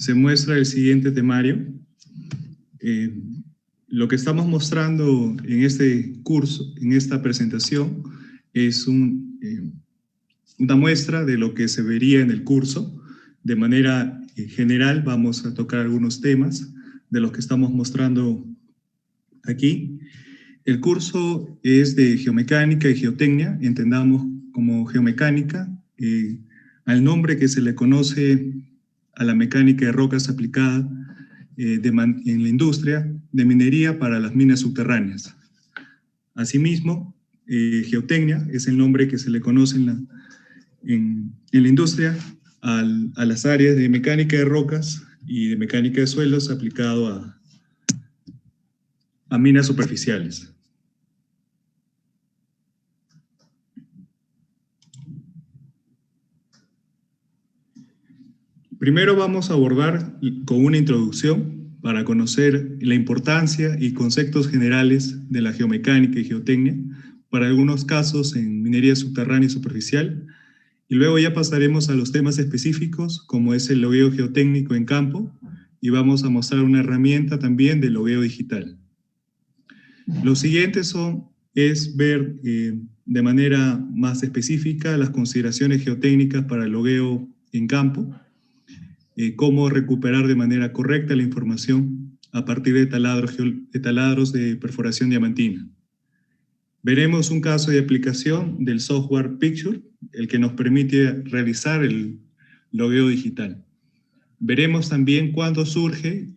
se muestra el siguiente temario. Lo que estamos mostrando en este curso, en esta presentación, es una muestra de lo que se vería en el curso. De manera general vamos a tocar algunos temas de los que estamos mostrando aquí. El curso es de geomecánica y geotecnia, entendamos como geomecánica, al nombre que se le conoce a la mecánica de rocas aplicada en la industria de minería para las minas subterráneas. Asimismo, geotecnia es el nombre que se le conoce en la industria a las áreas de mecánica de rocas y de mecánica de suelos aplicado a minas superficiales. Primero vamos a abordar con una introducción para conocer la importancia y conceptos generales de la geomecánica y geotecnia, para algunos casos en minería subterránea y superficial, y luego ya pasaremos a los temas específicos, como es el logueo geotécnico en campo, y vamos a mostrar una herramienta también de logueo digital. Lo siguiente es ver de manera más específica las consideraciones geotécnicas para el logueo en campo, cómo recuperar de manera correcta la información a partir de taladros de perforación diamantina. Veremos un caso de aplicación del software Picture, el que nos permite realizar el logueo digital. Veremos también cuándo surge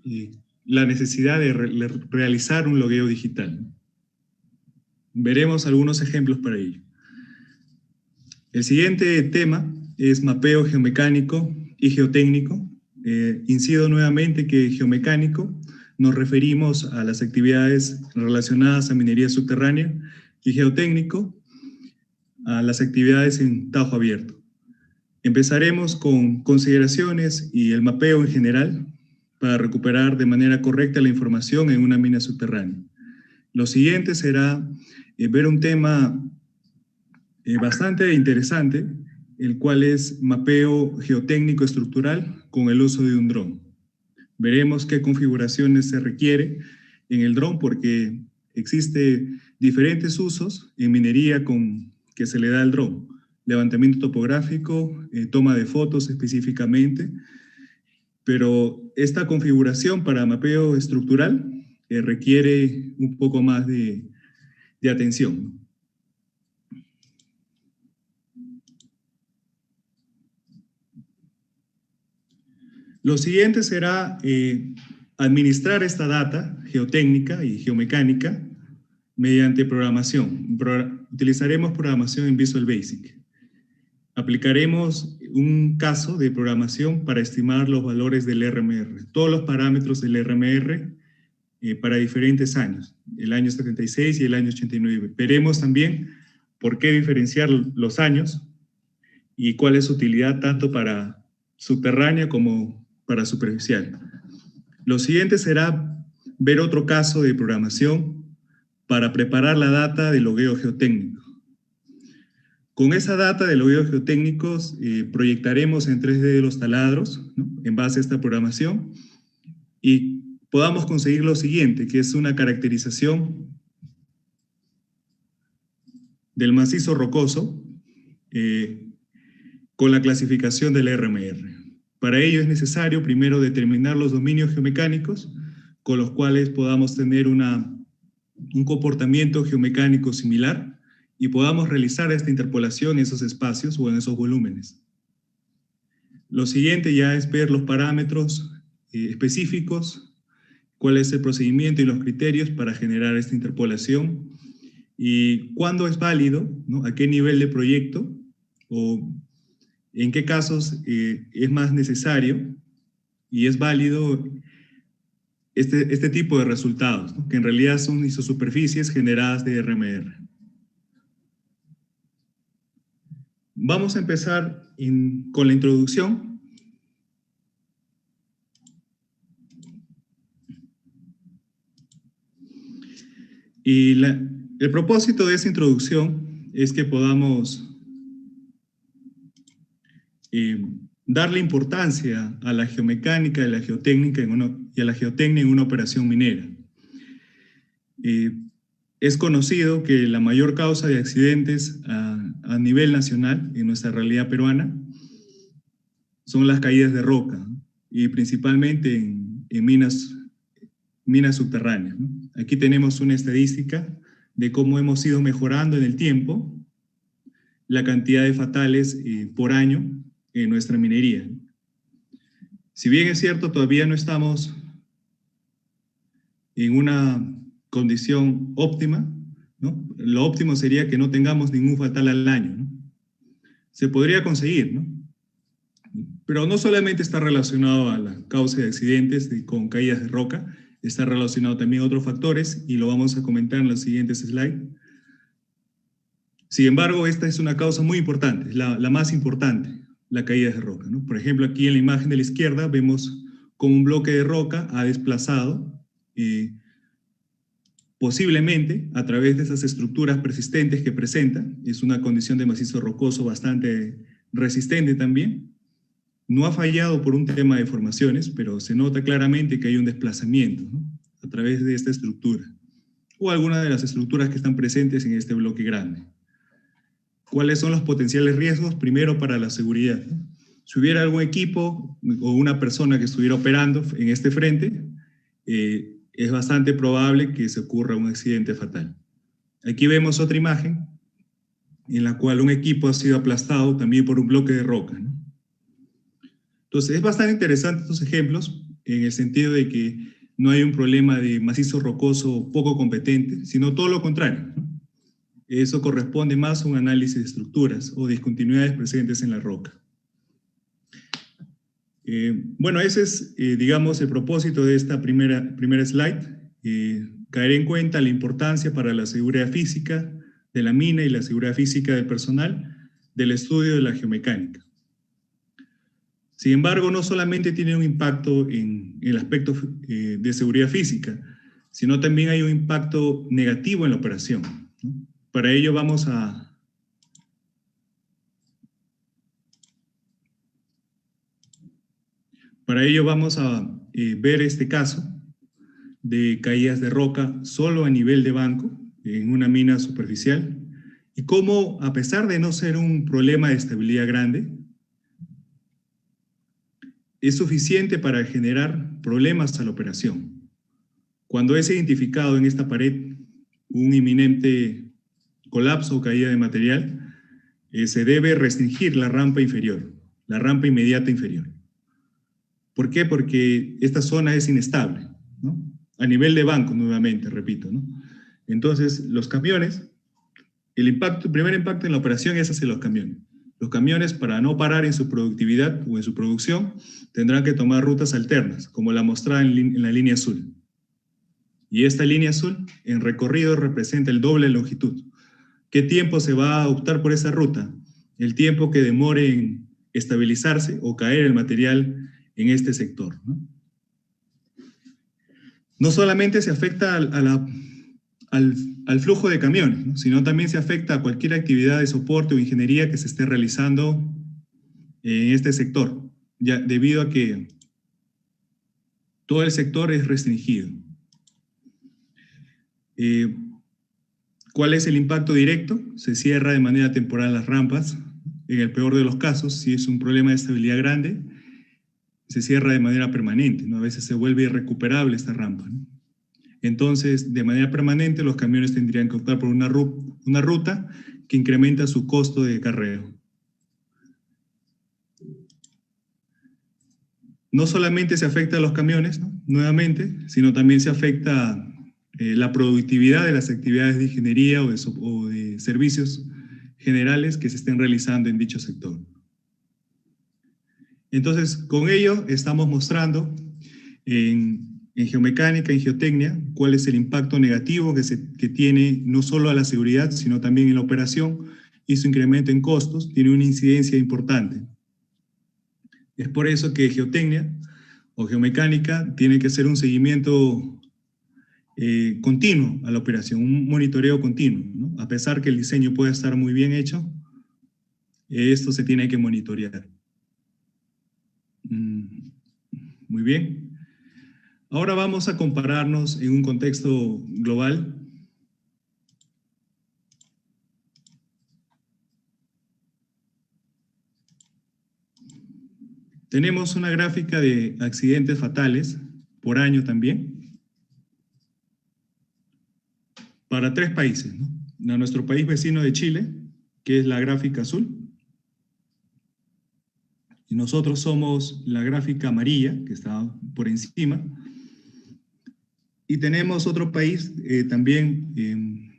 la necesidad de realizar un logueo digital. Veremos algunos ejemplos para ello. El siguiente tema es mapeo geomecánico y geotécnico. Incido nuevamente que geomecánico nos referimos a las actividades relacionadas a minería subterránea y geotécnico a las actividades en tajo abierto. Empezaremos con consideraciones y el mapeo en general para recuperar de manera correcta la información en una mina subterránea. Lo siguiente será ver un tema bastante interesante, el cual es mapeo geotécnico estructural con el uso de un dron. Veremos qué configuraciones se requiere en el dron, porque existe diferentes usos en minería que se le da al dron. Levantamiento topográfico, toma de fotos específicamente, pero esta configuración para mapeo estructural requiere un poco más de atención. Lo siguiente será administrar esta data geotécnica y geomecánica mediante programación. Utilizaremos programación en Visual Basic. Aplicaremos un caso de programación para estimar los valores del RMR, todos los parámetros del RMR para diferentes años, el año 76 y el año 89. Veremos también por qué diferenciar los años y cuál es su utilidad tanto para subterránea como para superficial. Lo siguiente será ver otro caso de programación para preparar la data de logueo geotécnico. Con esa data de logueos geotécnicos proyectaremos en 3D los taladros, ¿no?, en base a esta programación, y podamos conseguir lo siguiente, que es una caracterización del macizo rocoso con la clasificación del RMR. Para ello es necesario primero determinar los dominios geomecánicos con los cuales podamos tener un comportamiento geomecánico similar y podamos realizar esta interpolación en esos espacios o en esos volúmenes. Lo siguiente ya es ver los parámetros específicos, cuál es el procedimiento y los criterios para generar esta interpolación y cuándo es válido, ¿no?, a qué nivel de proyecto o en qué casos es más necesario y es válido este tipo de resultados, ¿no?, que en realidad son isosuperficies generadas de RMR. Vamos a empezar con la introducción. Y el propósito de esta introducción es que podamos darle importancia a la geomecánica y a la geotécnica en una operación minera. Es conocido que la mayor causa de accidentes a nivel nacional, en nuestra realidad peruana, son las caídas de roca, y principalmente en minas subterráneas, ¿no? Aquí tenemos una estadística de cómo hemos ido mejorando en el tiempo la cantidad de fatales por año en nuestra minería. Si bien es cierto, todavía no estamos en una condición óptima, ¿no? Lo óptimo sería que no tengamos ningún fatal al año, ¿no? Se podría conseguir, ¿no? Pero no solamente está relacionado a la causa de accidentes con caídas de roca, está relacionado también a otros factores, y lo vamos a comentar en los siguientes slides. Sin embargo, esta es una causa muy importante, la más importante, la caída de roca, ¿no? Por ejemplo, aquí en la imagen de la izquierda vemos cómo un bloque de roca ha desplazado, posiblemente a través de esas estructuras persistentes que presenta. Es una condición de macizo rocoso bastante resistente también. No ha fallado por un tema de formaciones, pero se nota claramente que hay un desplazamiento, ¿no?, a través de esta estructura, o alguna de las estructuras que están presentes en este bloque grande. ¿Cuáles son los potenciales riesgos? Primero, para la seguridad, ¿no? Si hubiera algún equipo o una persona que estuviera operando en este frente, es bastante probable que se ocurra un accidente fatal. Aquí vemos otra imagen en la cual un equipo ha sido aplastado también por un bloque de roca, ¿no? Entonces, es bastante interesante estos ejemplos, en el sentido de que no hay un problema de macizo rocoso poco competente, sino todo lo contrario, ¿no? Eso corresponde más a un análisis de estructuras o discontinuidades presentes en la roca. Bueno, ese es, digamos, el propósito de esta primera slide. Caer en cuenta la importancia para la seguridad física de la mina y la seguridad física del personal del estudio de la geomecánica. Sin embargo, no solamente tiene un impacto en el aspecto de seguridad física, sino también hay un impacto negativo en la operación, ¿no? Para ello vamos a ver este caso de caídas de roca solo a nivel de banco en una mina superficial, y cómo, a pesar de no ser un problema de estabilidad grande, es suficiente para generar problemas a la operación. Cuando es identificado en esta pared un inminente colapso o caída de material, se debe restringir la rampa inferior, la rampa inmediata inferior. ¿Por qué? Porque esta zona es inestable, ¿no? A nivel de banco, nuevamente, repito, ¿no? Entonces, los camiones, el primer impacto en la operación es hacia los camiones. Los camiones, para no parar en su productividad o en su producción, tendrán que tomar rutas alternas, como la mostrada en la línea azul. Y esta línea azul, en recorrido, representa el doble de longitud. ¿Qué tiempo se va a optar por esa ruta? El tiempo que demore en estabilizarse o caer el material en este sector, ¿no? No solamente se afecta al flujo de camiones, ¿no?, sino también se afecta a cualquier actividad de soporte o ingeniería que se esté realizando en este sector, ya debido a que todo el sector es restringido. ¿Cuál es el impacto directo? Se cierra de manera temporal las rampas. En el peor de los casos, si es un problema de estabilidad grande, se cierra de manera permanente, ¿no? A veces se vuelve irrecuperable esta rampa, ¿no? Entonces, de manera permanente, los camiones tendrían que optar por una ruta que incrementa su costo de carreo. No solamente se afecta a los camiones, ¿no?, nuevamente, sino también se afecta la productividad de las actividades de ingeniería o de servicios generales que se estén realizando en dicho sector. Entonces, con ello estamos mostrando en geomecánica, en geotecnia, cuál es el impacto negativo que tiene no solo a la seguridad, sino también en la operación, y su incremento en costos tiene una incidencia importante. Es por eso que geotecnia o geomecánica tiene que hacer un seguimiento continuo a la operación, un monitoreo continuo, ¿no? A pesar que el diseño pueda estar muy bien hecho, esto se tiene que monitorear. Muy bien. Ahora vamos a compararnos en un contexto global. Tenemos una gráfica de accidentes fatales por año también, para 3 países, ¿no? A nuestro país vecino de Chile, que es la gráfica azul, y nosotros somos la gráfica amarilla, que está por encima, y tenemos otro país también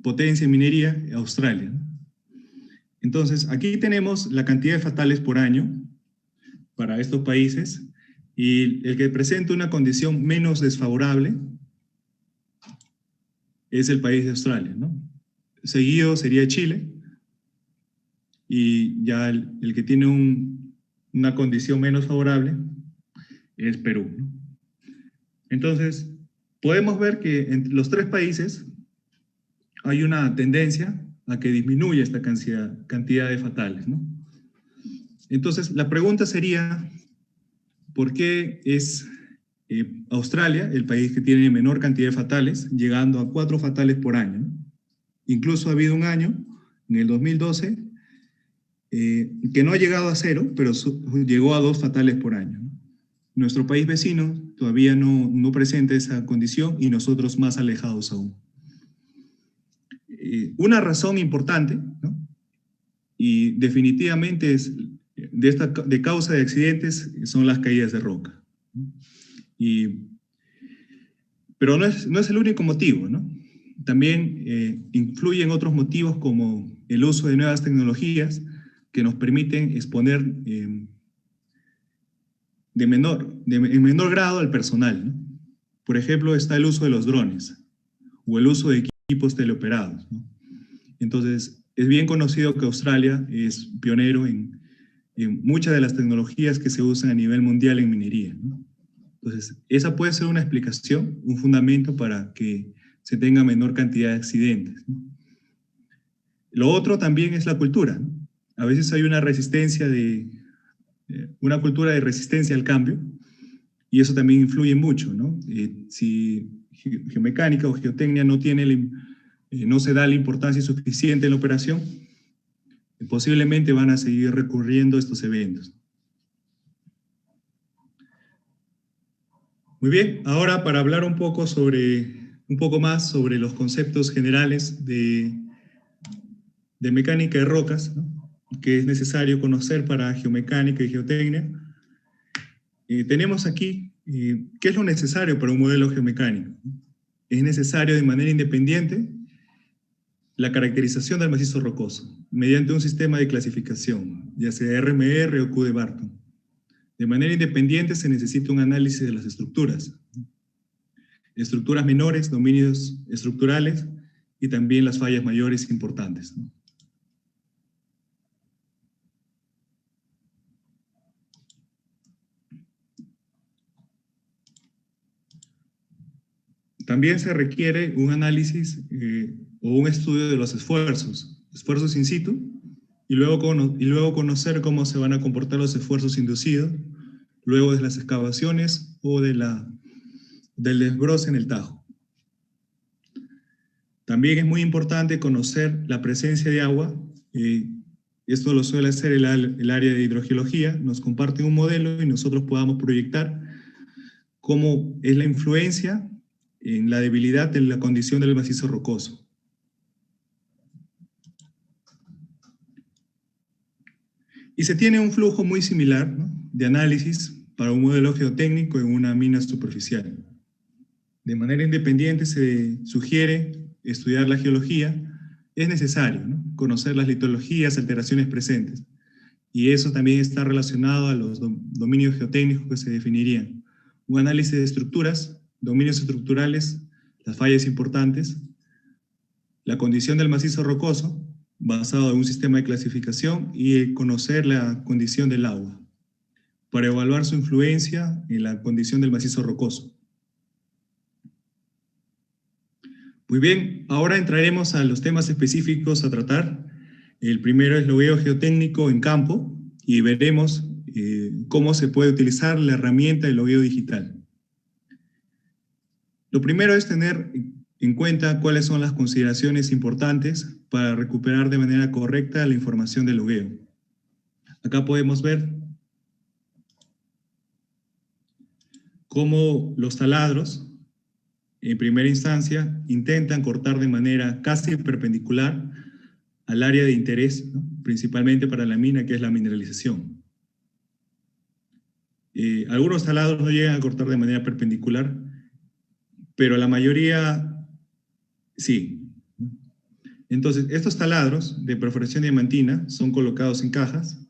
potencia en minería, Australia, ¿no? Entonces, aquí tenemos la cantidad de fatales por año para estos países, y el que presenta una condición menos desfavorable es el país de Australia, ¿no? Seguido sería Chile, y ya el que tiene una condición menos favorable es Perú, ¿no? Entonces, podemos ver que entre los 3 países hay una tendencia a que disminuya esta cantidad de fatales, ¿no? Entonces, la pregunta sería, ¿por qué es Australia el país que tiene menor cantidad de fatales, llegando a 4 fatales por año, ¿no? Incluso ha habido un año, en el 2012, que no ha llegado a 0, pero llegó a 2 fatales por año, ¿no? Nuestro país vecino todavía no presenta esa condición y nosotros más alejados aún. Una razón importante, ¿no? Y definitivamente es de causa de accidentes son las caídas de roca, ¿no? Pero no es el único motivo, ¿no? También influyen otros motivos como el uso de nuevas tecnologías que nos permiten exponer en menor grado al personal, ¿no? Por ejemplo, está el uso de los drones o el uso de equipos teleoperados, ¿no? Entonces, es bien conocido que Australia es pionero en muchas de las tecnologías que se usan a nivel mundial en minería, ¿no? Entonces, esa puede ser una explicación, un fundamento para que se tenga menor cantidad de accidentes, ¿no? Lo otro también es la cultura, ¿no? A veces hay una cultura de resistencia al cambio, y eso también influye mucho, ¿no? Si geomecánica o geotecnia no se da la importancia suficiente en la operación, posiblemente van a seguir recurriendo a estos eventos. Muy bien, ahora para hablar un poco más sobre los conceptos generales de mecánica de rocas, ¿no?, que es necesario conocer para geomecánica y geotecnia. Tenemos aquí qué es lo necesario para un modelo geomecánico. Es necesario de manera independiente la caracterización del macizo rocoso mediante un sistema de clasificación, ya sea RMR o Q de Barton. De manera independiente se necesita un análisis de las estructuras menores, dominios estructurales y también las fallas mayores importantes, ¿no? También se requiere un análisis o un estudio de los esfuerzos in situ, y luego conocer cómo se van a comportar los esfuerzos inducidos luego de las excavaciones o del desbroce en el Tajo. También es muy importante conocer la presencia de agua. Esto lo suele hacer el área de hidrogeología. Nos comparte un modelo y nosotros podamos proyectar cómo es la influencia en la debilidad de la condición del macizo rocoso. Y se tiene un flujo muy similar, ¿no?, de análisis para un modelo geotécnico en una mina superficial. De manera independiente se sugiere estudiar la geología. Es necesario, ¿no?, conocer las litologías, alteraciones presentes. Y eso también está relacionado a los dominios geotécnicos que se definirían. Un análisis de estructuras, dominios estructurales, las fallas importantes, la condición del macizo rocoso, basado en un sistema de clasificación, y conocer la condición del agua, para evaluar su influencia en la condición del macizo rocoso. Muy bien, ahora entraremos a los temas específicos a tratar. El primero es logueo geotécnico en campo, y veremos cómo se puede utilizar la herramienta del logueo digital. Lo primero es tener en cuenta cuáles son las consideraciones importantes para recuperar de manera correcta la información del logueo. Acá podemos ver cómo los taladros, en primera instancia, intentan cortar de manera casi perpendicular al área de interés, ¿no? Principalmente para la mina, que es la mineralización. Algunos taladros no llegan a cortar de manera perpendicular, pero la mayoría sí. Entonces, estos taladros de perforación diamantina son colocados en cajas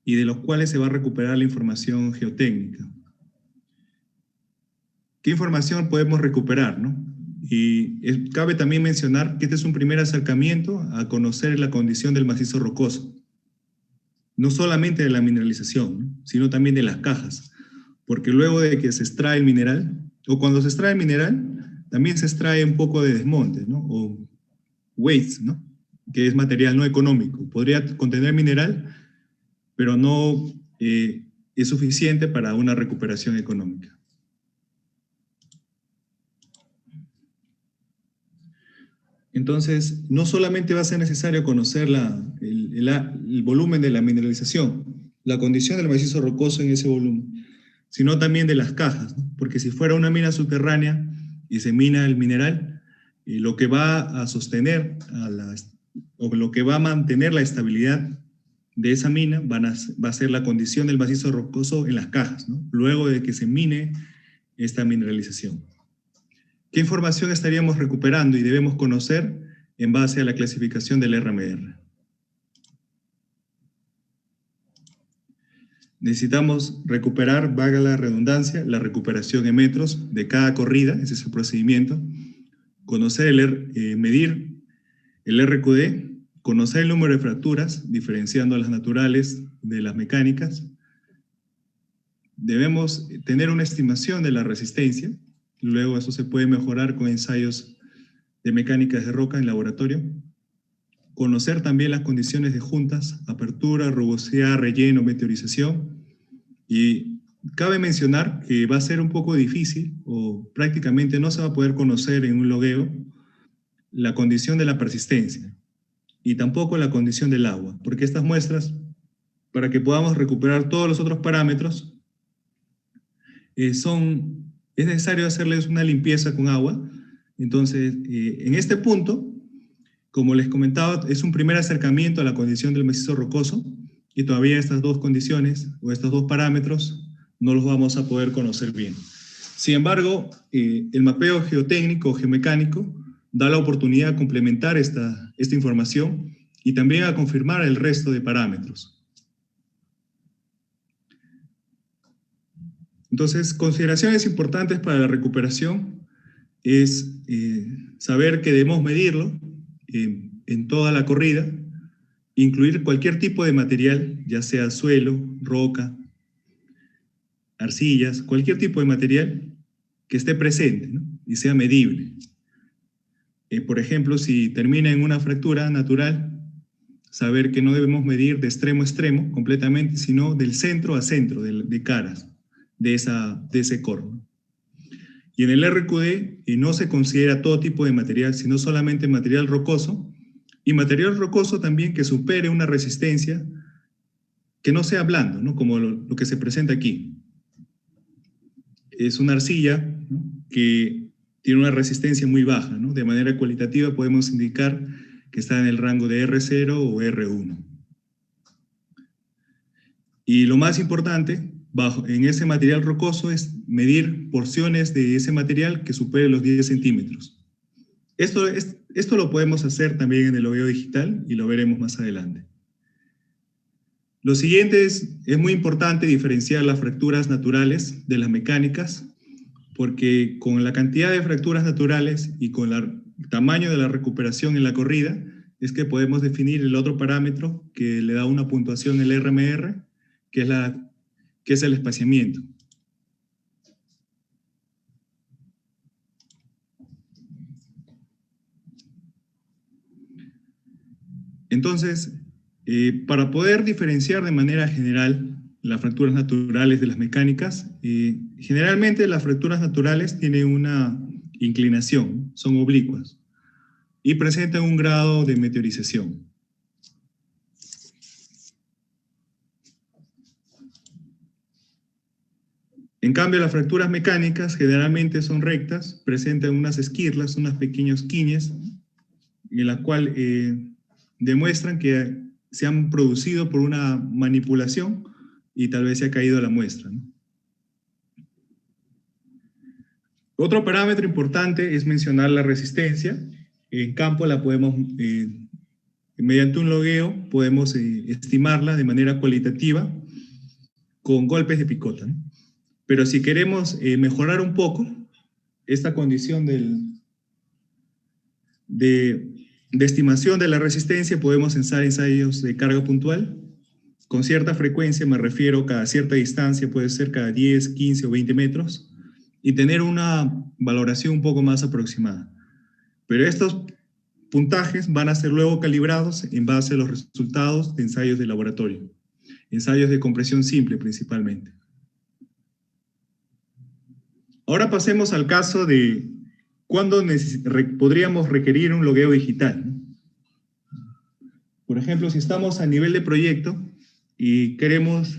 y de los cuales se va a recuperar la información geotécnica. ¿Qué información podemos recuperar, no? Y cabe también mencionar que este es un primer acercamiento a conocer la condición del macizo rocoso. No solamente de la mineralización, ¿no? Sino también de las cajas. Porque luego de que se extrae el mineral, o cuando se extrae el mineral, también se extrae un poco de desmonte, ¿no? O waste, ¿no? Que es material no económico. Podría contener mineral, pero no es suficiente para una recuperación económica. Entonces, no solamente va a ser necesario conocer el volumen de la mineralización, la condición del macizo rocoso en ese volumen, sino también de las cajas, ¿no? Porque si fuera una mina subterránea y se mina el mineral, lo que va a sostener o lo que va a mantener la estabilidad de esa mina va a ser la condición del macizo rocoso en las cajas, ¿no? Luego de que se mine esta mineralización. ¿Qué información estaríamos recuperando y debemos conocer en base a la clasificación del RMR? Necesitamos recuperar, valga la redundancia, la recuperación en metros de cada corrida, ese es el procedimiento, conocer medir el RQD, conocer el número de fracturas, diferenciando las naturales de las mecánicas. Debemos tener una estimación de la resistencia. Luego eso se puede mejorar con ensayos de mecánicas de roca en laboratorio. Conocer también las condiciones de juntas, apertura, rugosidad, relleno, meteorización. Y cabe mencionar que va a ser un poco difícil o prácticamente no se va a poder conocer en un logueo la condición de la persistencia y tampoco la condición del agua, porque estas muestras, para que podamos recuperar todos los otros parámetros, es necesario hacerles una limpieza con agua. Entonces, en este punto, como les comentaba, es un primer acercamiento a la condición del macizo rocoso y todavía estas dos condiciones o estos dos parámetros no los vamos a poder conocer bien. Sin embargo, el mapeo geotécnico o geomecánico da la oportunidad de complementar esta información y también a confirmar el resto de parámetros. Entonces, consideraciones importantes para la recuperación es saber que debemos medirlo en toda la corrida, incluir cualquier tipo de material, ya sea suelo, roca, arcillas, cualquier tipo de material que esté presente, ¿no? Y sea medible. Por ejemplo, si termina en una fractura natural, saber que no debemos medir de extremo a extremo completamente, sino del centro a centro, de caras de ese core, ¿no? Y en el RQD no se considera todo tipo de material, sino solamente material rocoso, y material rocoso también que supere una resistencia que no sea blando, ¿no? Como lo que se presenta aquí. Es una arcilla, ¿no? Que tiene una resistencia muy baja, ¿no? De manera cualitativa podemos indicar que está en el rango de R0 o R1. Y lo más importante, en ese material rocoso, es medir porciones de ese material que supere los 10 centímetros. Esto lo podemos hacer también en el logueo digital y lo veremos más adelante. Lo siguiente es muy importante diferenciar las fracturas naturales de las mecánicas, porque con la cantidad de fracturas naturales y con el tamaño de la recuperación en la corrida, es que podemos definir el otro parámetro que le da una puntuación el RMR, que es el espaciamiento. Entonces, para poder diferenciar de manera general las fracturas naturales de las mecánicas. Generalmente las fracturas naturales tienen una inclinación, son oblicuas, y presentan un grado de meteorización. En cambio, las fracturas mecánicas generalmente son rectas, presentan unas esquirlas, unos pequeños quiñes, en la cual demuestran que se han producido por una manipulación y tal vez se ha caído la muestra, ¿no? Otro parámetro importante es mencionar la resistencia. En campo la podemos, mediante un logueo, podemos estimarla de manera cualitativa con golpes de picota, ¿no? Pero si queremos mejorar un poco esta condición de estimación de la resistencia, podemos usar ensayos de carga puntual. Con cierta frecuencia, me refiero cada cierta distancia, puede ser cada 10, 15 o 20 metros, y tener una valoración un poco más aproximada. Pero estos puntajes van a ser luego calibrados en base a los resultados de ensayos de laboratorio, ensayos de compresión simple principalmente. Ahora pasemos al caso de cuándo podríamos requerir un logueo digital, ¿no? Por ejemplo, si estamos a nivel de proyecto y queremos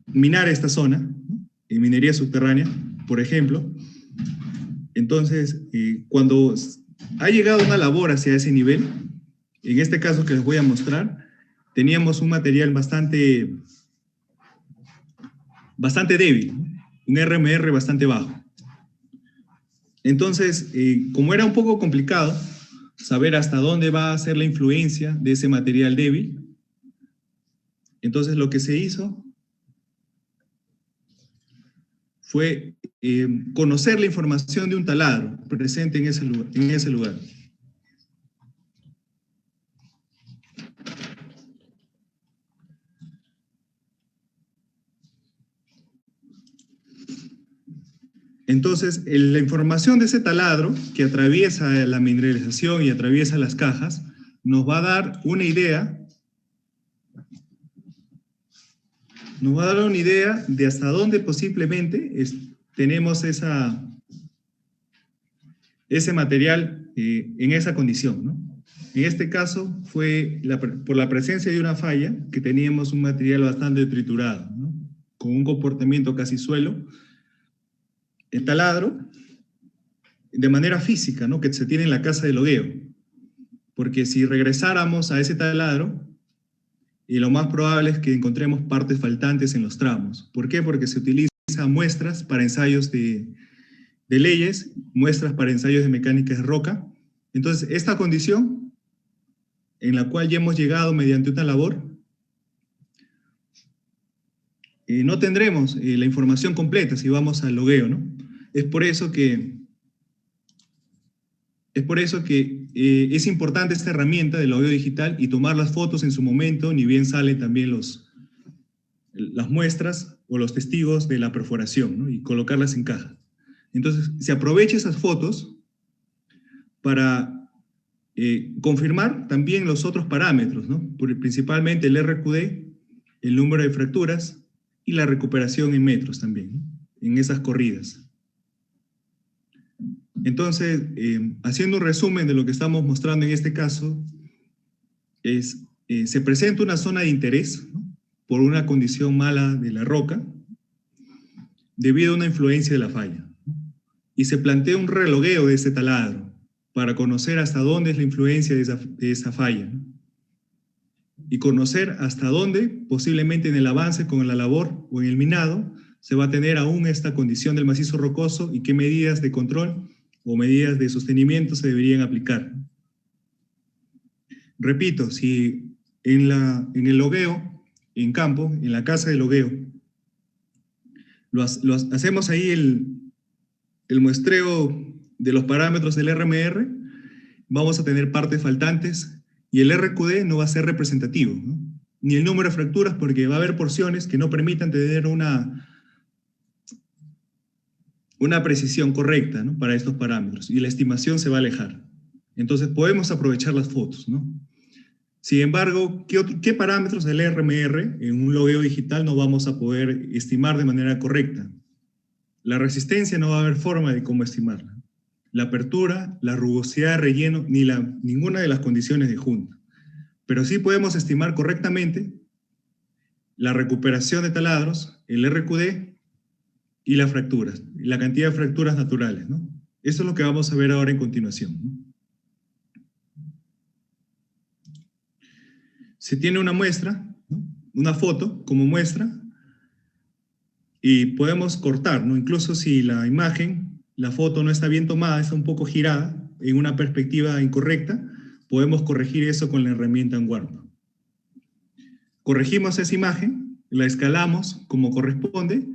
minar esta zona, ¿no?, en minería subterránea, por ejemplo, entonces cuando ha llegado una labor hacia ese nivel, en este caso que les voy a mostrar, teníamos un material bastante débil, ¿no?, un RMR bastante bajo. Entonces, como era un poco complicado saber hasta dónde va a ser la influencia de ese material débil, entonces lo que se hizo fue conocer la información de un taladro presente en ese lugar. Entonces, la información de ese taladro que atraviesa la mineralización y atraviesa las cajas nos va a dar una idea de hasta dónde posiblemente tenemos ese material en esa condición, ¿no? En este caso fue por la presencia de una falla que teníamos un material bastante triturado, ¿no?, con un comportamiento casi suelo. El taladro, de manera física, ¿no?, que se tiene en la casa de logueo, porque si regresáramos a ese taladro, lo más probable es que encontremos partes faltantes en los tramos. ¿Por qué? Porque se utilizan muestras para ensayos de leyes, muestras para ensayos de mecánica de roca. Entonces, esta condición, en la cual ya hemos llegado mediante una labor, no tendremos la información completa si vamos al logueo, ¿no? Es por eso que es importante esta herramienta del logueo digital y tomar las fotos en su momento, ni bien salen también las muestras o los testigos de la perforación, ¿no?, y colocarlas en caja. Entonces, se aprovecha esas fotos para confirmar también los otros parámetros, ¿no?, principalmente el RQD, el número de fracturas y la recuperación en metros también, ¿no?, en esas corridas. Entonces, haciendo un resumen de lo que estamos mostrando en este caso, se presenta una zona de interés, ¿no?, por una condición mala de la roca, debido a una influencia de la falla, ¿no?, y se plantea un relogueo de ese taladro para conocer hasta dónde es la influencia de esa falla, ¿no?, y conocer hasta dónde, posiblemente en el avance con la labor o en el minado, se va a tener aún esta condición del macizo rocoso y qué medidas de control o medidas de sostenimiento se deberían aplicar. Repito, si en el logueo, en campo, en la casa de logueo, hacemos ahí el muestreo de los parámetros del RMR, vamos a tener partes faltantes y el RQD no va a ser representativo, ¿no?, ni el número de fracturas, porque va a haber porciones que no permitan tener una precisión correcta, ¿no?, para estos parámetros, y la estimación se va a alejar. Entonces podemos aprovechar las fotos, ¿no? Sin embargo, ¿qué parámetros del RMR en un logueo digital no vamos a poder estimar de manera correcta? La resistencia no va a haber forma de cómo estimarla. La apertura, la rugosidad de relleno, ninguna de las condiciones de junta. Pero sí podemos estimar correctamente la recuperación de taladros, el RQD y las fracturas, la cantidad de fracturas naturales, ¿no? Eso es lo que vamos a ver ahora en continuación, ¿no? Se tiene una muestra, ¿no? Una foto como muestra, y podemos cortar, ¿no? Incluso si la imagen, la foto no está bien tomada, está un poco girada, en una perspectiva incorrecta, podemos corregir eso con la herramienta Warp. Corregimos esa imagen, la escalamos como corresponde,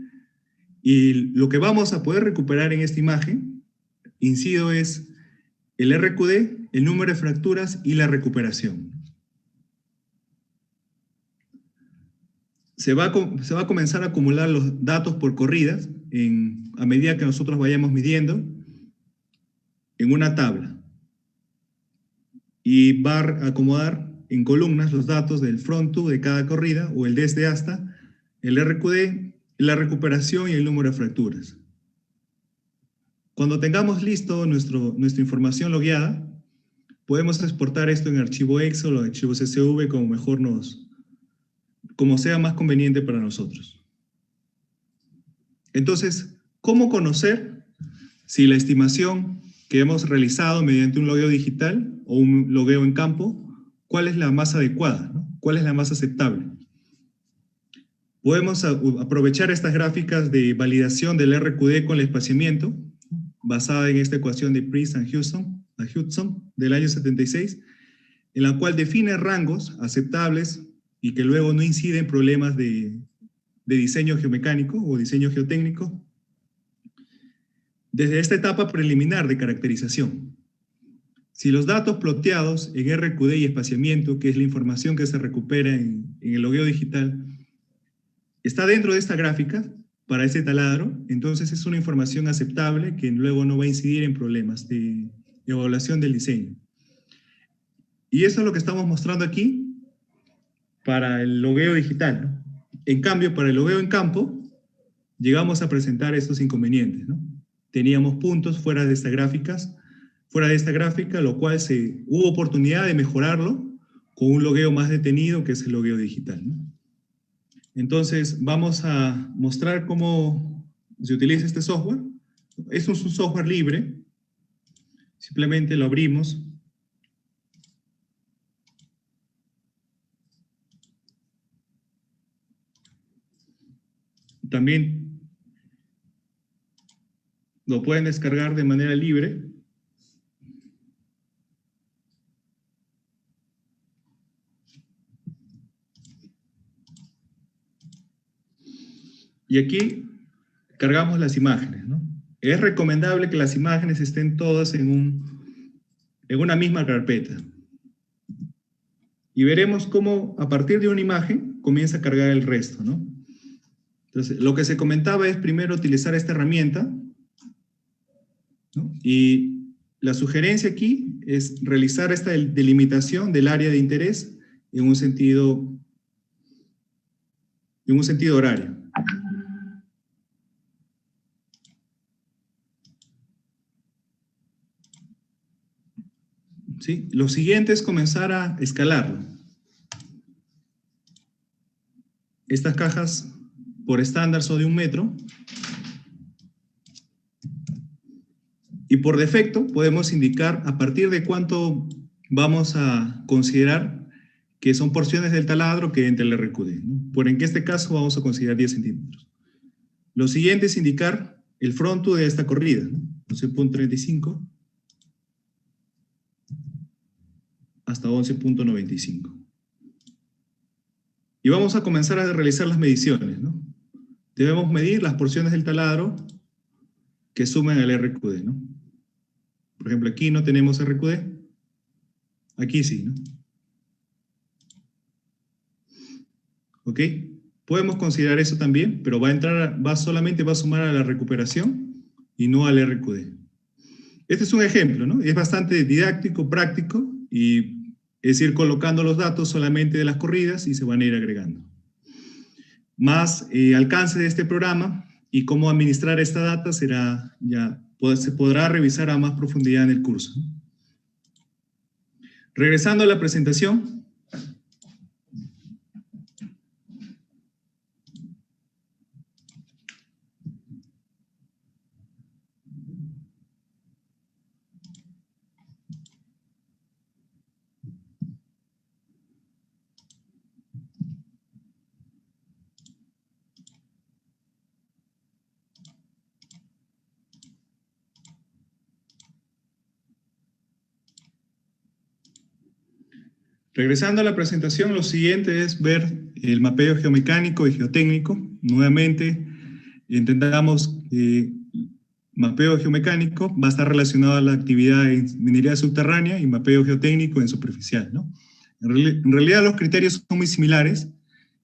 y lo que vamos a poder recuperar en esta imagen, incido, es el RQD, el número de fracturas y la recuperación. Se va a comenzar a acumular los datos por corridas a medida que nosotros vayamos midiendo en una tabla. Y va a acomodar en columnas los datos del front to de cada corrida, o el desde hasta, el RQD, la recuperación y el número de fracturas. Cuando tengamos listo nuestra información logueada, podemos exportar esto en archivo Excel o archivo CSV como sea más conveniente para nosotros. Entonces, ¿cómo conocer si la estimación que hemos realizado mediante un logueo digital o un logueo en campo, cuál es la más adecuada, ¿no? ¿Cuál es la más aceptable? Podemos aprovechar estas gráficas de validación del RQD con el espaciamiento, basada en esta ecuación de Priest and Hudson del año 76, en la cual define rangos aceptables y que luego no inciden problemas de diseño geomecánico o diseño geotécnico, desde esta etapa preliminar de caracterización. Si los datos ploteados en RQD y espaciamiento, que es la información que se recupera en el logueo digital, está dentro de esta gráfica para ese taladro, entonces es una información aceptable que luego no va a incidir en problemas de evaluación del diseño. Y eso es lo que estamos mostrando aquí para el logueo digital, ¿no? En cambio, para el logueo en campo, llegamos a presentar estos inconvenientes, ¿no? Teníamos puntos fuera de esta gráfica, lo cual hubo oportunidad de mejorarlo con un logueo más detenido, que es el logueo digital, ¿no? Entonces, vamos a mostrar cómo se utiliza este software. Esto es un software libre. Simplemente lo abrimos. También lo pueden descargar de manera libre. Y aquí cargamos las imágenes, ¿no? Es recomendable que las imágenes estén todas en una misma carpeta. Y veremos cómo a partir de una imagen comienza a cargar el resto, ¿no? Entonces, lo que se comentaba es primero utilizar esta herramienta, ¿no? Y la sugerencia aquí es realizar esta delimitación del área de interés en un sentido horario. ¿Sí? Lo siguiente es comenzar a escalarlo. Estas cajas por estándar son de 1 metro. Y por defecto podemos indicar a partir de cuánto vamos a considerar que son porciones del taladro que entra el RQD, ¿no? Por en este caso vamos a considerar 10 centímetros. Lo siguiente es indicar el front to de esta corrida, ¿no? 11.35 hasta 11.95. Y vamos a comenzar a realizar las mediciones, ¿no? Debemos medir las porciones del taladro que suman al RQD, ¿no? Por ejemplo, aquí no tenemos RQD. Aquí sí, ¿no? ¿Ok? Podemos considerar eso también, pero solamente va a sumar a la recuperación y no al RQD. Este es un ejemplo, ¿no? Es bastante didáctico, práctico, y es ir colocando los datos solamente de las corridas y se van a ir agregando. Más alcance de este programa y cómo administrar esta data se podrá revisar a más profundidad en el curso. Regresando a la presentación. Regresando a la presentación, lo siguiente es ver el mapeo geomecánico y geotécnico. Nuevamente, intentamos mapeo geomecánico va a estar relacionado a la actividad en minería subterránea y mapeo geotécnico en superficial, ¿no? En realidad los criterios son muy similares.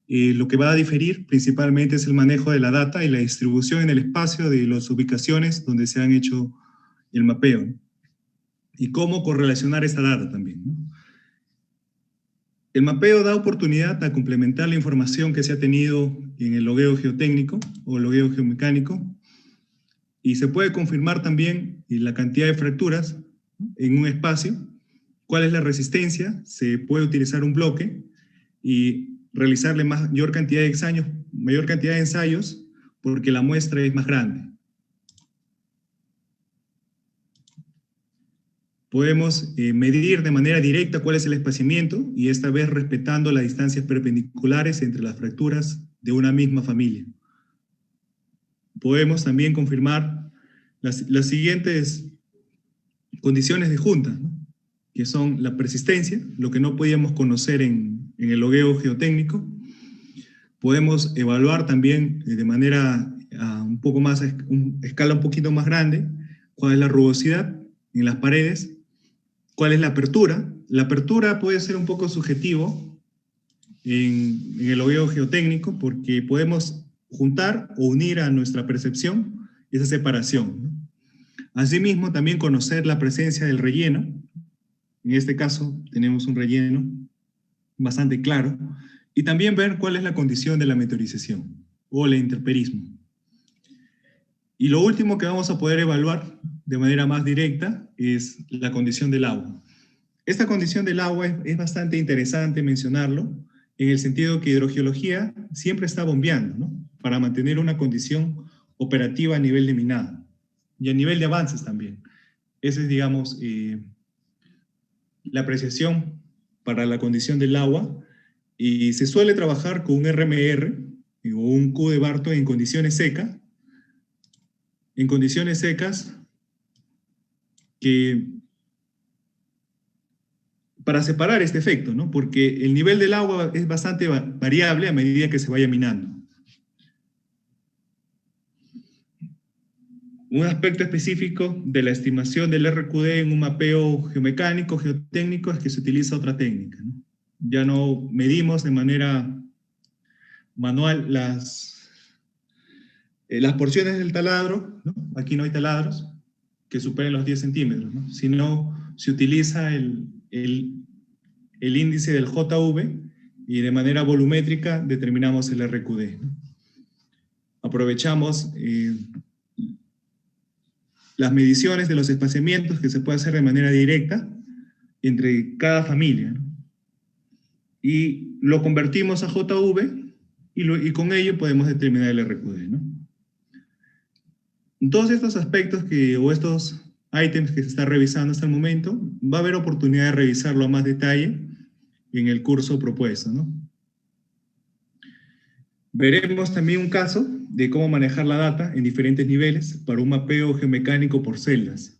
Lo que va a diferir principalmente es el manejo de la data y la distribución en el espacio de las ubicaciones donde se han hecho el mapeo, ¿no? Y cómo correlacionar esta data también, ¿no? El mapeo da oportunidad a complementar la información que se ha tenido en el logueo geotécnico o logueo geomecánico y se puede confirmar también la cantidad de fracturas en un espacio, cuál es la resistencia, se puede utilizar un bloque y realizarle mayor cantidad de ensayos porque la muestra es más grande. Podemos medir de manera directa cuál es el espaciamiento y esta vez respetando las distancias perpendiculares entre las fracturas de una misma familia. Podemos también confirmar las siguientes condiciones de junta, ¿no? Que son la persistencia, lo que no podíamos conocer en el logueo geotécnico. Podemos evaluar también de manera un poco más, escala un poquito más grande, cuál es la rugosidad en las paredes. ¿Cuál es la apertura? La apertura puede ser un poco subjetivo en el logueo geotécnico porque podemos juntar o unir a nuestra percepción esa separación, ¿no? Asimismo, también conocer la presencia del relleno. En este caso, tenemos un relleno bastante claro. Y también ver cuál es la condición de la meteorización o el intemperismo. Y lo último que vamos a poder evaluar de manera más directa es la condición del agua. Esta condición del agua es bastante interesante mencionarlo, en el sentido que hidrogeología siempre está bombeando, ¿no? Para mantener una condición operativa a nivel de minado y a nivel de avances también. Esa es, digamos, la apreciación para la condición del agua y se suele trabajar con un RMR o un Q de Barton en condiciones secas. En condiciones secas para separar este efecto, ¿no? Porque el nivel del agua es bastante variable a medida que se vaya minando. Un aspecto específico de la estimación del RQD en un mapeo geomecánico, geotécnico, es que se utiliza otra técnica, ¿no? Ya no medimos de manera manual las porciones del taladro, ¿no? Aquí no hay taladros que superen los 10 centímetros, ¿no? Sino se utiliza el índice del JV y de manera volumétrica determinamos el RQD, ¿no? Aprovechamos las mediciones de los espaciamientos que se puede hacer de manera directa entre cada familia, ¿no? Y lo convertimos a JV y con ello podemos determinar el RQD, ¿no? Todos estos aspectos o estos ítems que se está revisando hasta el momento, va a haber oportunidad de revisarlo a más detalle en el curso propuesto, ¿no? Veremos también un caso de cómo manejar la data en diferentes niveles para un mapeo geomecánico por celdas,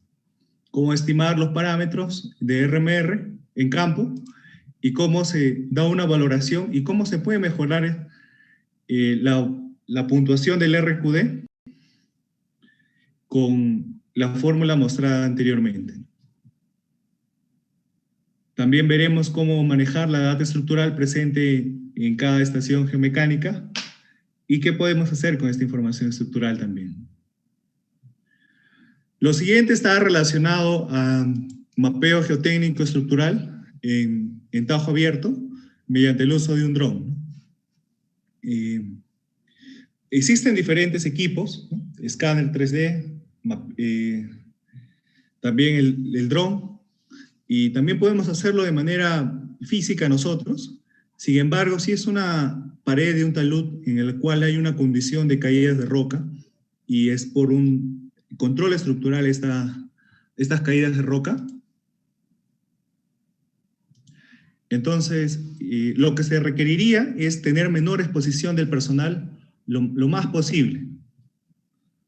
cómo estimar los parámetros de RMR en campo y cómo se da una valoración y cómo se puede mejorar la puntuación del RQD con la fórmula mostrada anteriormente. También veremos cómo manejar la data estructural presente en cada estación geomecánica y qué podemos hacer con esta información estructural también. Lo siguiente está relacionado a mapeo geotécnico estructural en en tajo abierto mediante el uso de un dron, ¿no? Existen diferentes equipos, ¿no? Escáner 3D, también el dron, y también podemos hacerlo de manera física nosotros. Sin embargo, si es una pared de un talud en el cual hay una condición de caídas de roca, y es por un control estructural estas caídas de roca, entonces lo que se requeriría es tener menor exposición del personal lo más posible.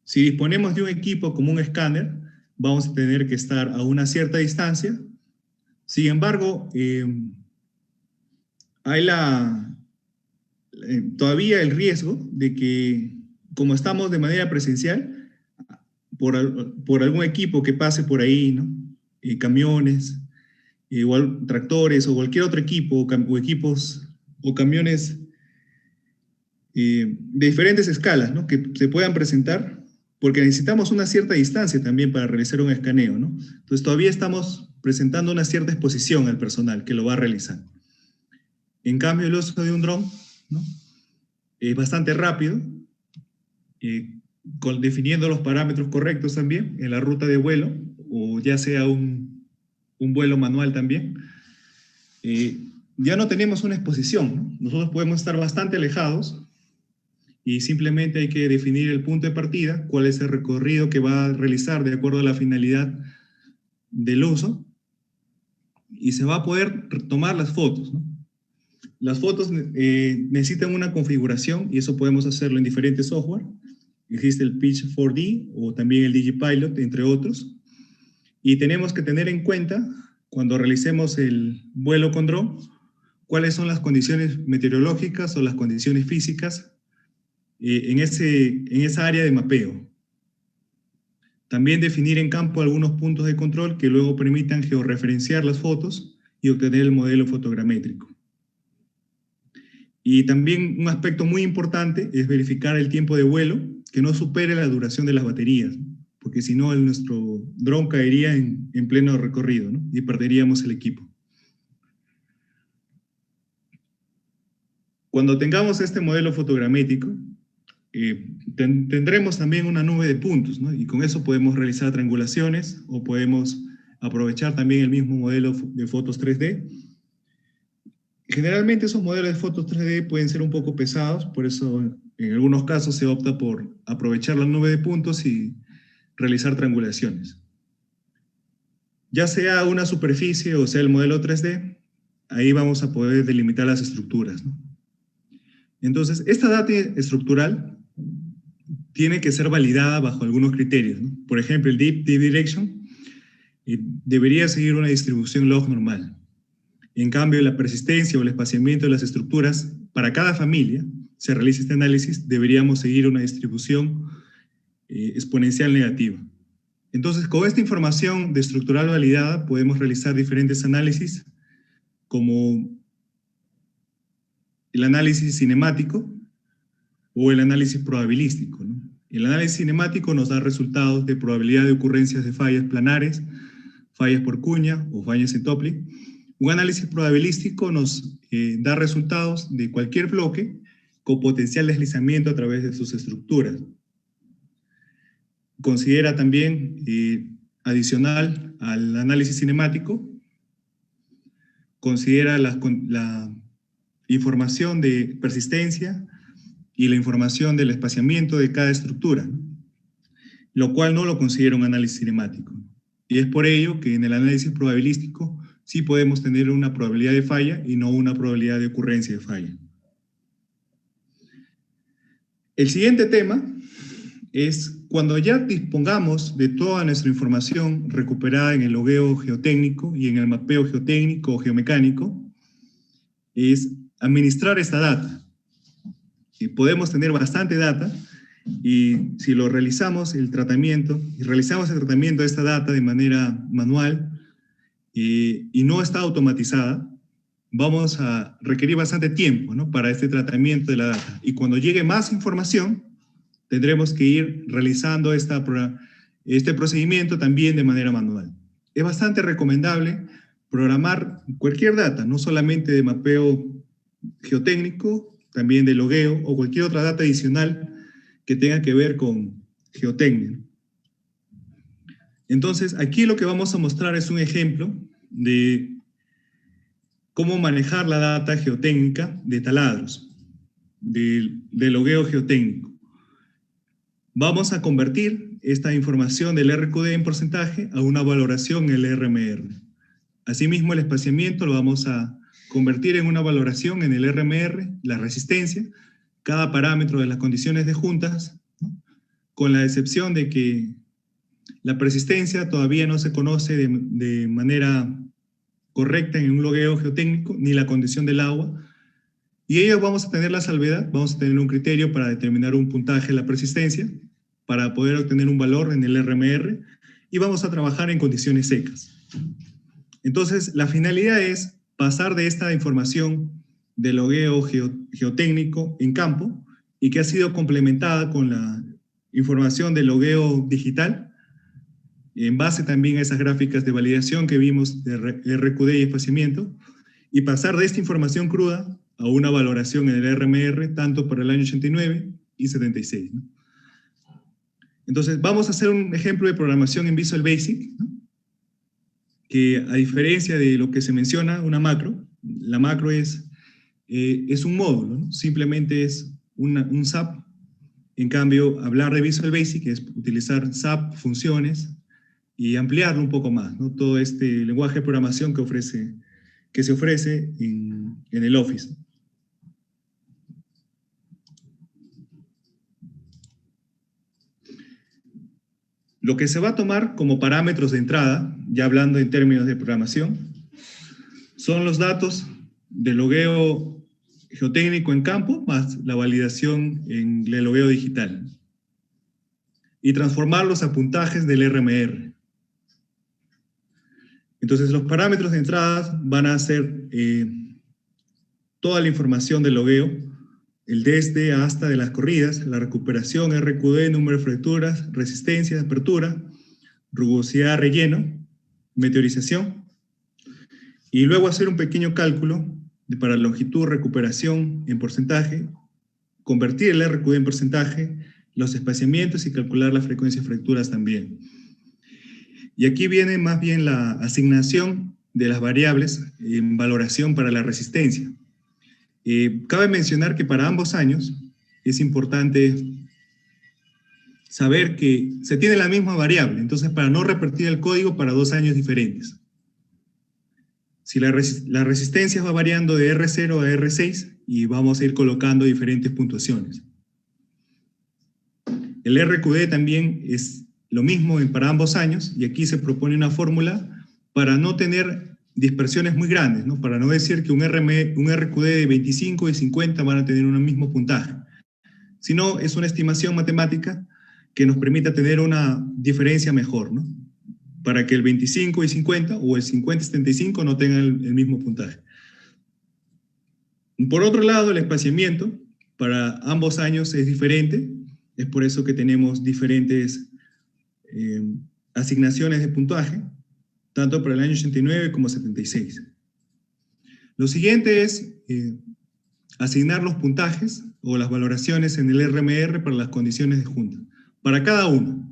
Si disponemos de un equipo como un escáner, vamos a tener que estar a una cierta distancia. Sin embargo, hay todavía el riesgo de que, como estamos de manera presencial, por algún equipo que pase por ahí, ¿no? Camiones, igual tractores o cualquier otro equipo, o equipos o camiones de diferentes escalas, ¿no? Que se puedan presentar, porque necesitamos una cierta distancia también para realizar un escaneo, ¿no? Entonces todavía estamos presentando una cierta exposición al personal que lo va a realizar. En cambio, el uso de un dron, ¿no? Es bastante rápido, definiendo los parámetros correctos también en la ruta de vuelo, o ya sea un vuelo manual también. Ya no tenemos una exposición, ¿no? Nosotros podemos estar bastante alejados y simplemente hay que definir el punto de partida, cuál es el recorrido que va a realizar de acuerdo a la finalidad del uso, y se va a poder tomar las fotos, ¿no? Las fotos necesitan una configuración, y eso podemos hacerlo en diferentes software. Existe el Pitch 4D o también el DigiPilot, entre otros. Y tenemos que tener en cuenta, cuando realicemos el vuelo con dron, cuáles son las condiciones meteorológicas o las condiciones físicas en esa área de mapeo. También definir en campo algunos puntos de control que luego permitan georreferenciar las fotos y obtener el modelo fotogramétrico. Y también un aspecto muy importante es verificar el tiempo de vuelo que no supere la duración de las baterías, ¿no? Porque si no, nuestro dron caería en pleno recorrido, ¿no? Y perderíamos el equipo. Cuando tengamos este modelo fotogramétrico, tendremos también una nube de puntos, ¿no? Y con eso podemos realizar triangulaciones o podemos aprovechar también el mismo modelo de fotos 3D. Generalmente esos modelos de fotos 3D pueden ser un poco pesados, por eso en algunos casos se opta por aprovechar la nube de puntos y realizar triangulaciones. Ya sea una superficie o sea el modelo 3D, ahí vamos a poder delimitar las estructuras, ¿no? Entonces, esta data estructural tiene que ser validada bajo algunos criterios, ¿no? Por ejemplo, el Deep Direction debería seguir una distribución log normal. En cambio, la persistencia o el espaciamiento de las estructuras, para cada familia, se realiza este análisis, deberíamos seguir una distribución exponencial negativa. Entonces, con esta información de estructural validada, podemos realizar diferentes análisis, como el análisis cinemático o el análisis probabilístico, ¿no? El análisis cinemático nos da resultados de probabilidad de ocurrencias de fallas planares, fallas por cuña o fallas en Toplick. Un análisis probabilístico nos da resultados de cualquier bloque con potencial deslizamiento a través de sus estructuras. Considera también, adicional al análisis cinemático, considera la información de persistencia y la información del espaciamiento de cada estructura, ¿no? Lo cual no lo considera un análisis cinemático. Y es por ello que en el análisis probabilístico sí podemos tener una probabilidad de falla y no una probabilidad de ocurrencia de falla. El siguiente tema es cuando ya dispongamos de toda nuestra información recuperada en el logueo geotécnico y en el mapeo geotécnico o geomecánico, es administrar esta data. Y podemos tener bastante data, y si lo realizamos el tratamiento, de esta data de manera manual y no está automatizada, vamos a requerir bastante tiempo, ¿no?, para este tratamiento de la data. Y cuando llegue más información, tendremos que ir realizando este procedimiento también de manera manual. Es bastante recomendable programar cualquier data, no solamente de mapeo geotécnico, también de logueo o cualquier otra data adicional que tenga que ver con geotecnia. Entonces, aquí lo que vamos a mostrar es un ejemplo de cómo manejar la data geotécnica de taladros, de logueo geotécnico. Vamos a convertir esta información del RQD en porcentaje a una valoración en el RMR. Asimismo, el espaciamiento lo vamos a convertir en una valoración en el RMR, la resistencia, cada parámetro de las condiciones de juntas, ¿no? Con la excepción de que la persistencia todavía no se conoce de manera correcta en un logueo geotécnico, ni la condición del agua, y ello vamos a tener la salvedad, vamos a tener un criterio para determinar un puntaje de la persistencia, para poder obtener un valor en el RMR, y vamos a trabajar en condiciones secas. Entonces, la finalidad es pasar de esta información de logueo geotécnico en campo, y que ha sido complementada con la información de logueo digital, en base también a esas gráficas de validación que vimos de RQD y espaciamiento, y pasar de esta información cruda a una valoración en el RMR, tanto para el año 89 y 76, ¿no? Entonces, vamos a hacer un ejemplo de programación en Visual Basic, ¿no? Que a diferencia de lo que se menciona, una macro, la macro es un módulo, ¿no? Simplemente es un SAP. En cambio, hablar de Visual Basic es utilizar SAP, funciones, y ampliarlo un poco más, ¿no? Todo este lenguaje de programación que se ofrece en el Office. Lo que se va a tomar como parámetros de entrada, ya hablando en términos de programación, son los datos del logueo geotécnico en campo más la validación en el logueo digital, y transformarlos a puntajes del RMR. Entonces, los parámetros de entrada van a ser toda la información del logueo, el desde hasta de las corridas, la recuperación, RQD, número de fracturas, resistencia, apertura, rugosidad, relleno, meteorización, y luego hacer un pequeño cálculo para longitud, recuperación en porcentaje, convertir el RQD en porcentaje, los espaciamientos y calcular la frecuencia de fracturas también. Y aquí viene más bien la asignación de las variables en valoración para la resistencia. Cabe mencionar que para ambos años es importante saber que se tiene la misma variable, entonces para no repetir el código para 2 años diferentes. Si la resistencia va variando de R0 a R6 y vamos a ir colocando diferentes puntuaciones. El RQD también es lo mismo para ambos años, y aquí se propone una fórmula para no tener dispersiones muy grandes, ¿no? Para no decir que un RQD de 25 y 50 van a tener un mismo puntaje, sino es una estimación matemática que nos permita tener una diferencia mejor, ¿no? Para que el 25 y 50 o el 50 y 75 no tengan el mismo puntaje. Por otro lado, el espaciamiento para ambos años es diferente, es por eso que tenemos diferentes asignaciones de puntaje, tanto para el año 89 como 76. Lo siguiente es asignar los puntajes o las valoraciones en el RMR para las condiciones de junta, para cada uno,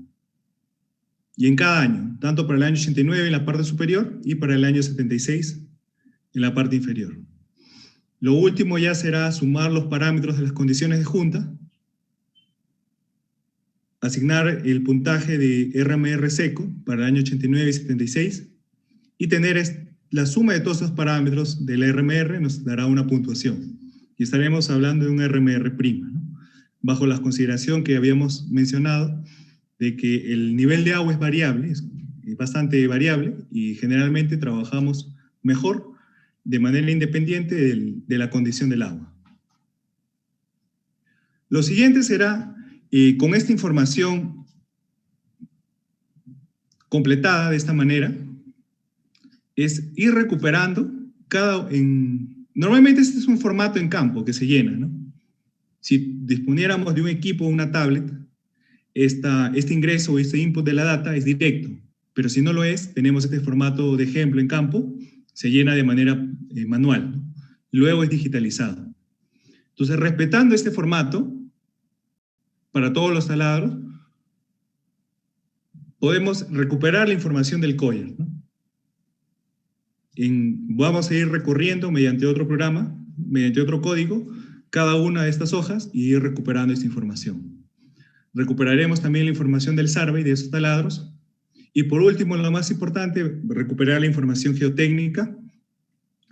y en cada año, tanto para el año 89 en la parte superior y para el año 76 en la parte inferior. Lo último ya será sumar los parámetros de las condiciones de junta, asignar el puntaje de RMR seco para el año 89 y 76, y tener la suma de todos esos parámetros del RMR nos dará una puntuación. Y estaremos hablando de un RMR prima, ¿no? Bajo la consideración que habíamos mencionado de que el nivel de agua es variable, es bastante variable, y generalmente trabajamos mejor de manera independiente de la condición del agua. Lo siguiente será, con esta información completada de esta manera, es ir recuperando normalmente este es un formato en campo que se llena, ¿no? Si disponiéramos de un equipo o una tablet, este ingreso o este input de la data es directo, pero si no lo es, tenemos este formato de ejemplo en campo, se llena de manera manual, ¿no? Luego es digitalizado. Entonces, respetando este formato, para todos los taladros, podemos recuperar la información del COIAR, ¿no? Vamos a ir recorriendo mediante otro programa, mediante otro código, cada una de estas hojas y ir recuperando esta información. Recuperaremos también la información del survey de esos taladros. Y por último, lo más importante, recuperar la información geotécnica,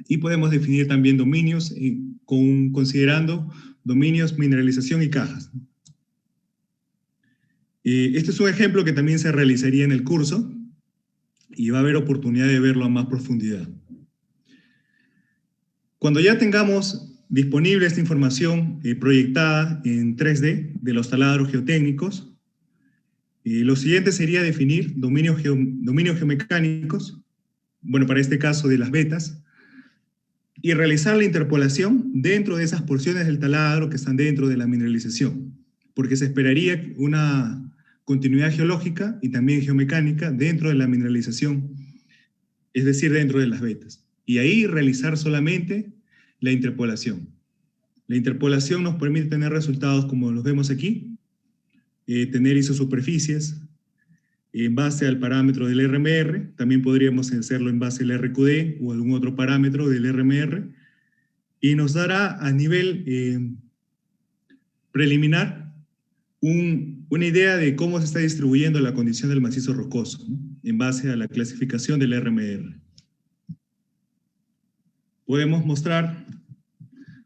y podemos definir también dominios, considerando dominios, mineralización y cajas. Este es un ejemplo que también se realizaría en el curso, y va a haber oportunidad de verlo a más profundidad. Cuando ya tengamos disponible esta información proyectada en 3D de los taladros geotécnicos, lo siguiente sería definir dominios geomecánicos, bueno, para este caso de las vetas, y realizar la interpolación dentro de esas porciones del taladro que están dentro de la mineralización, porque se esperaría una continuidad geológica y también geomecánica dentro de la mineralización, es decir, dentro de las vetas. Y ahí realizar solamente la interpolación. La interpolación nos permite tener resultados como los vemos aquí, tener isosuperficies en base al parámetro del RMR, también podríamos hacerlo en base al RQD o algún otro parámetro del RMR, y nos dará a nivel preliminar una idea de cómo se está distribuyendo la condición del macizo rocoso, ¿no? En base a la clasificación del RMR. Podemos mostrar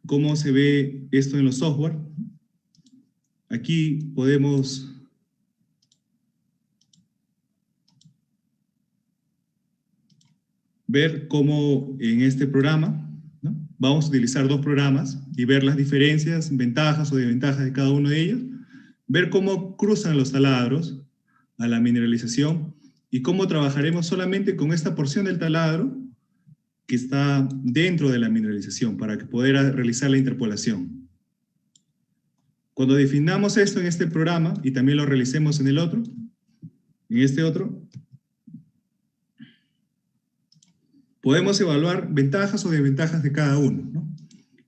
cómo se ve esto en los software. Aquí podemos ver cómo en este programa, ¿no? Vamos a utilizar dos programas y ver las diferencias, ventajas o desventajas de cada uno de ellos, ver cómo cruzan los taladros a la mineralización y cómo trabajaremos solamente con esta porción del taladro que está dentro de la mineralización para poder realizar la interpolación. Cuando definamos esto en este programa y también lo realicemos en el otro, en este otro, podemos evaluar ventajas o desventajas de cada uno, ¿no?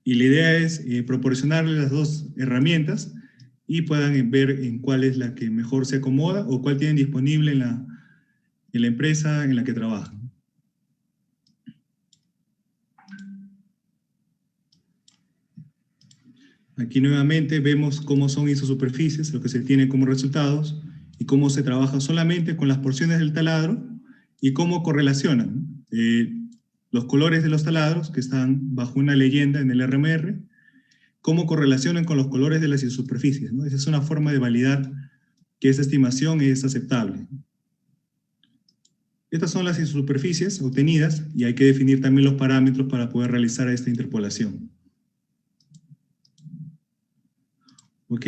Y la idea es proporcionarles las dos herramientas y puedan ver en cuál es la que mejor se acomoda o cuál tienen disponible en la empresa en la que trabajan. Aquí nuevamente vemos cómo son isosuperficies, lo que se tiene como resultados, y cómo se trabaja solamente con las porciones del taladro y cómo correlacionan los colores de los taladros que están bajo una leyenda en el RMR, cómo correlacionan con los colores de las isosuperficies, ¿no? Esa es una forma de validar que esa estimación es aceptable. Estas son las isosuperficies obtenidas y hay que definir también los parámetros para poder realizar esta interpolación. ¿Ok?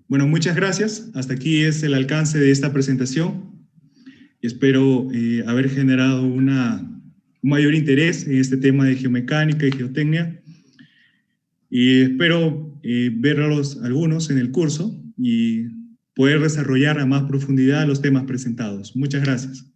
Bueno, muchas gracias. Hasta aquí es el alcance de esta presentación. Espero haber generado un mayor interés en este tema de geomecánica y geotecnia. Y espero verlos algunos en el curso y poder desarrollar a más profundidad los temas presentados. Muchas gracias.